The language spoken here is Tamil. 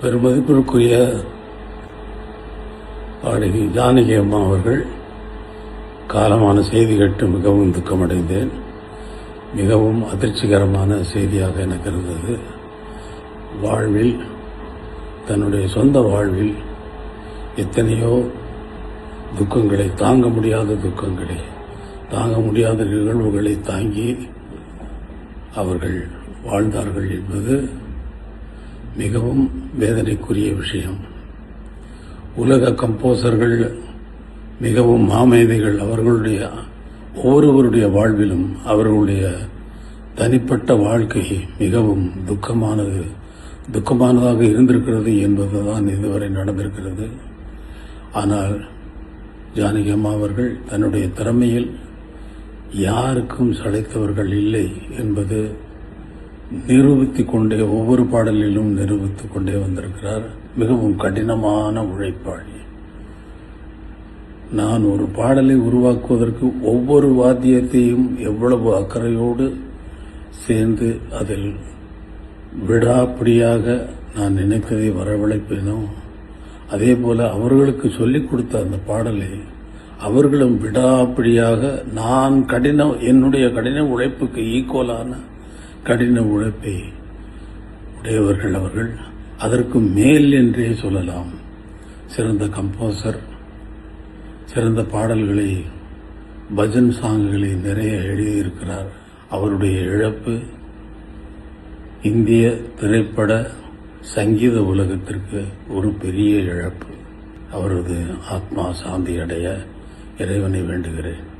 பெருமதிப்பிற்குரிய பாடகி ஜானகி அம்மா அவர்கள் காலமான செய்தி கேட்டு மிகவும் துக்கமடைந்தேன். மிகவும் அதிர்ச்சிகரமான செய்தியாக எனக்கு இருந்தது. வாழ்வில், தன்னுடைய சொந்த வாழ்வில் எத்தனையோ துக்கங்களை, தாங்க முடியாத துக்கங்களை, தாங்க முடியாத நிகழ்வுகளை தாங்கி அவர்கள் வாழ்ந்தார்கள் என்பது மிகவும் வேதனைக்குரிய விஷயம். உலக கம்போசர்கள் மிகவும் மாமேதைகள். அவர்களுடைய ஒவ்வொருவருடைய வாழ்விலும் அவர்களுடைய தனிப்பட்ட வாழ்க்கை மிகவும் துக்கமானதாக இருந்திருக்கிறது என்பதுதான் இதுவரை நடந்திருக்கிறது. ஆனால் ஜானகி அம்மா அவர்கள் தன்னுடைய திறமையில் யாருக்கும் சளைத்தவர்கள் இல்லை என்பது நிரூபித்துக் கொண்டே, ஒவ்வொரு பாடலிலும் நிரூபித்துக் கொண்டே வந்திருக்கிறார். மிகவும் கடினமான உழைப்பாளி. நான் ஒரு பாடலை உருவாக்குவதற்கு ஒவ்வொரு வாத்தியத்தையும் எவ்வளவு அக்கறையோடு சேர்ந்து அதில் விடாப்பிடியாக நான் நினைத்ததை வரவழைப்பேனோ, அதே போல அவர்களுக்கு சொல்லிக் கொடுத்த அந்த பாடலை அவர்களும் விடாப்பிடியாக என்னுடைய கடின உழைப்புக்கு ஈக்குவலான கடின உழைப்பை உடையவர்கள் அவர்கள். அதற்கு மேல் என்றே சொல்லலாம். சிறந்த கம்போசர், சிறந்த பாடல்களை, பஜன் சாங்குகளை நிறைய எழுதியிருக்கிறார். அவருடைய இழப்பு இந்திய திரைப்பட சங்கீத உலகத்திற்கு ஒரு பெரிய இழப்பு. அவரது ஆத்மா சாந்தி அடைய இறைவனை வேண்டுகிறேன்.